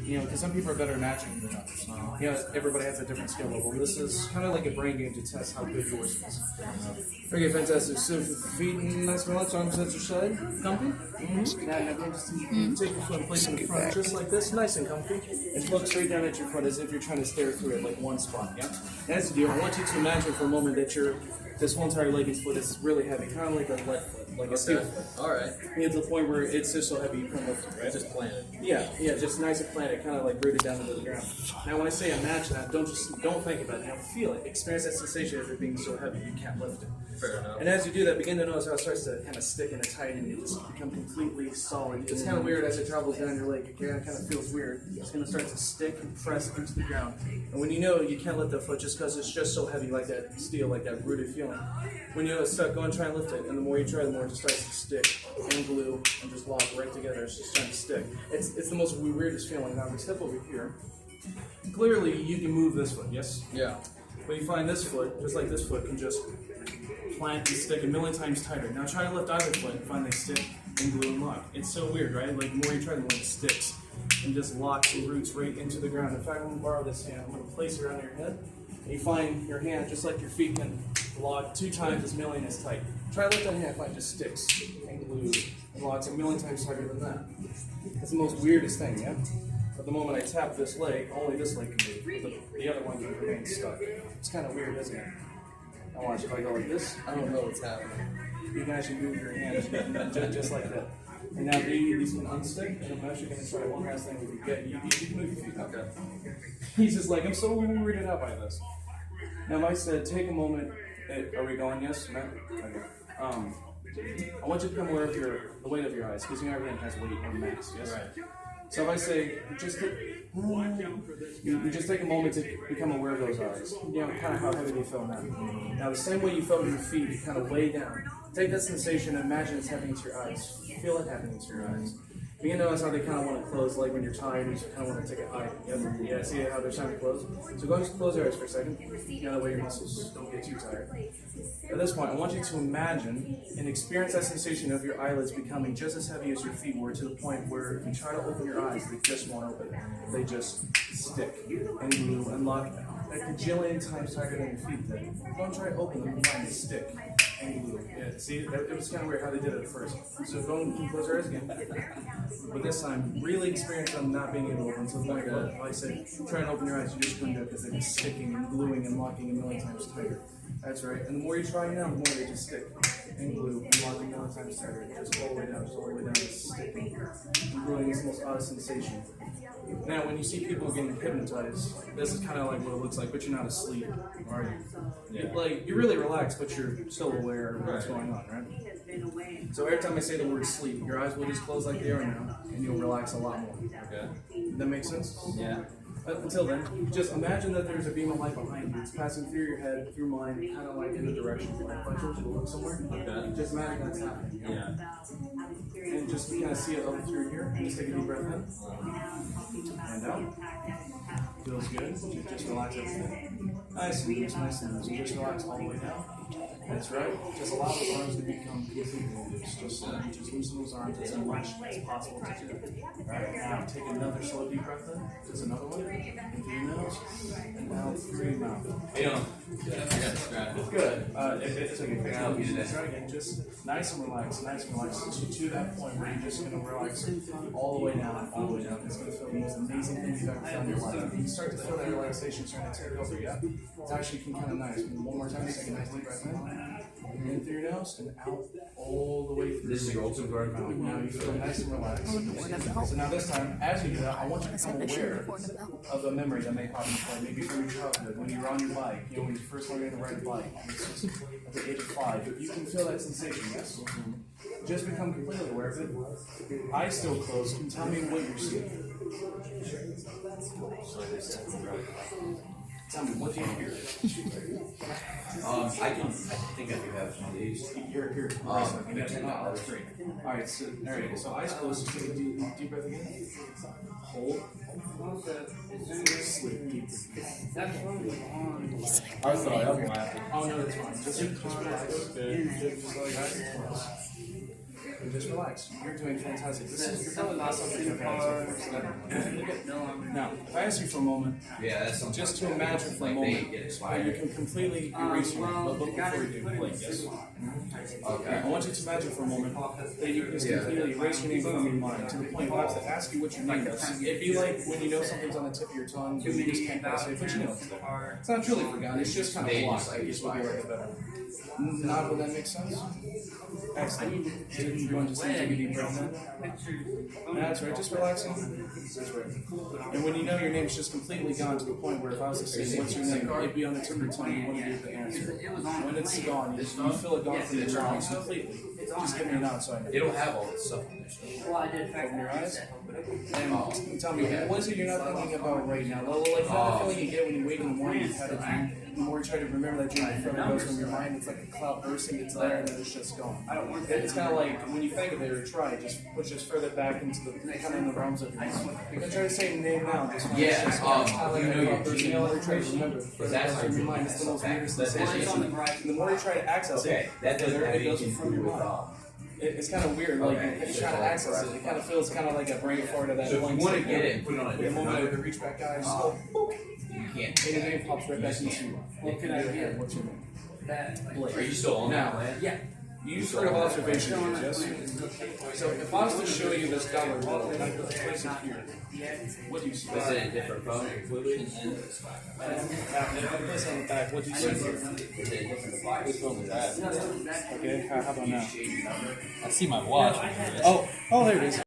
You know, because some people are better at matching than others. You know, everybody has a different skill level. This is kind of like a brain game to test how good yours is. Okay, fantastic. So feet nice and relaxed, arms at your side, comfy. Now go just take your foot and place it in front, just like this, nice and comfy, and look straight down at your foot as if you're trying to stare through it, like one spot. Yeah. And as you do, I want you to imagine for a moment that this whole entire leggings foot is really heavy, kind of like a lead foot, like a steel foot. All right. You get to the point where it's just so heavy you can't lift it, right? Just planted. Yeah, just nice and planted, kind of like rooted down into the ground. Now, when I say imagine that, don't think about it. Now, feel it. Experience that sensation of it being so heavy you can't lift it. Fair enough. And as you do that, begin to notice how it starts to kind of stick and tighten, and you just become completely solid. It's kind of weird as it travels down your leg. It kind of feels weird. It's going to start to stick and press into the ground. And when you know you can't lift the foot just because it's just so heavy, like that steel, like that rooted feeling, when you know it's stuck, go and try and lift it. And the more you try, the more it just starts to stick and glue and just lock right together. It's just trying to stick. It's the most weirdest feeling. Now, this hip over here, clearly you can move this foot, yes? Yeah. But you find this foot, just like this foot, can just plant and stick a million times tighter. Now try to lift either foot and find they stick and glue and lock. It's so weird, right? Like the more you try, the more it sticks and just locks and roots right into the ground. In fact, I'm going to borrow this hand. I'm going to place it around your head. And you find your hand, just like your feet can lock 2 times as million as tight. Try to lift that hand and find it just sticks and glues and locks a million times tighter than that. It's the most weirdest thing, yeah? But the moment I tap this leg, only this leg can move. The other one can remain stuck. It's kind of weird, isn't it? Now watch, if I go like this, I don't know what's happening. you can actually move your hands just like that. And now these can unstick, and I'm actually going to try one last thing with you. You can move your feet. Okay. He's just like, I'm so weirded out by this. Now, Mike said, take a moment. Are we going? Yes? No? Okay. I want you to become aware of the weight of your eyes, because everything has weight or mass, yes? Right. So if I say, you just take a moment to become aware of those eyes. You know, kind of how heavy they feel now. Now, the same way you felt your feet, you kind of way down. Take that sensation and imagine it's happening to your eyes. Feel it happening to your eyes. Begin to notice how they kind of want to close, like when you're tired, you just kind of want to take a eye. Yeah, see how they're trying to close? So go ahead and close your eyes for a second. You know, that way your muscles don't get too tired. At this point, I want you to imagine and experience that sensation of your eyelids becoming just as heavy as your feet were, to the point where if you try to open your eyes, they just won't open. They just stick and glue and lock a gajillion times tighter than your feet did. Don't try to open them and find they stick and glue. Yeah, see, it was kind of weird how they did it at first. So go and close your eyes again. But this time, really experience them not being able to open, to the point where, like I said, try and open your eyes, you just couldn't do it because they're just sticking and gluing and locking a million times tighter. That's right. And the more you try now, the more they just stick and glue and lock a million times tighter. Just all the way down, just all the way down, just sticking and gluing. It's the most odd sensation. Now, when you see people getting hypnotized, this is kind of like what it looks like, but you're not asleep, are you? Yeah. Like, you're really relaxed, but you're still aware of what's going on, right? So every time I say the word sleep, your eyes will just close like they are now, and you'll relax a lot more. Okay. Does that make sense? Yeah. Until then, just imagine that there's a beam of light behind you. It's passing through your head, through mine, kind of like in the direction. Like if I told you to look somewhere, just imagine that's happening. Yeah. And just kind of see it up through here. Just take a deep breath in. And out. Feels good. Just relax everything. Nice and loose, nice and loose. And just relax all the way down. That's right. Just allow those arms to become completely loose. Just loosen those arms as much as possible to do. Alright, now take another slow deep breath in. Just another one. In through your nose. And out through your mouth. Good. It's okay. Try again. Just nice and relaxed. Nice and relaxed. To that point where you're just going to relax all the way down. All the way down. It's going to feel the most amazing thing you've ever felt in your life. You start to feel that relaxation starting to take over. Yeah? It's actually kind of nice. One more time. Take a nice deep breath in through your nose and out all the way through. This is your open guard mouth. Now you feel nice and relaxed. So now this time, as you do that, I want you to become aware of a memory that may pop into play, maybe from your childhood, when you were on your bike, you know, when you first learned to ride a bike, at the age of 5. You can feel that sensation, yes? Just become completely aware of it. Eyes still closed, and tell me what you're seeing. Tell me, what do you hear? I think I do have some of these. Here. That's great. Alright, so there you go. So eyes closed, just take a deep breath again. Hold. Sleep deep. I'm sorry, I'm laughing. Oh no, that's fine. Just relax. Just like eyes closed. And just relax. You're doing fantastic. This is you're probably not something I've had before. Now, if I ask you for a moment, just to imagine for a moment that you can completely erase your name, but before you do, like yes. Okay. I want you to imagine for a moment that you can just completely erase your name from your mind to the point where I have to ask you what your name is. It'd be like when you know something's on the tip of your tongue, but you just can't quite say it, but you know it's there. It's not truly forgotten, it's just kind of blocked. I guess would be like a better. Not will that make sense? Excellent. You want to just take a deep breath in? That's right, just relaxing. That's right. And when you know your name's just completely gone to the point where if I was to say, what's your name, it'd be on the tip of your tongue, you wouldn't get the answer. When it's gone, you feel it gone from your mind completely. Just give me a nod so I know. It'll have all this stuff on there. Well, I did Open your eyes. And tell me, what is it you're not thinking about right now? Like the feeling you get when you wake in the morning, you've had a dream. The more you try to remember that dream, the further it goes from your mind. It's like a cloud bursting, it's there, and then it's just gone. It's kind of like when you think of it or try, just push us further back into the kind of in the realms of your mind. You can try to say name now. Just it's kind of like a cloud bursting. You know, try to remember. Further from your mind, it's the most weirdest sensation. The more you try to access it, the further it goes from your mind. It's kind of weird, like if you try to access it, it kind of feels kind of like a brain fart of that. So if you want to get it and put it on a different moment to reach back out, just go, boop. You can't. And your name pops right back into you. What can I hear? What's your name? Blake. Are you still on that land? Yeah. You've heard of observation, yes? So if I was to show you this dollar bill and I place it here, what do you see? Is it a different phone completely? If I place it on the back, what do you see here? Is it a different device? Which one was that? Okay, how about now? I see my watch. Oh, there it is.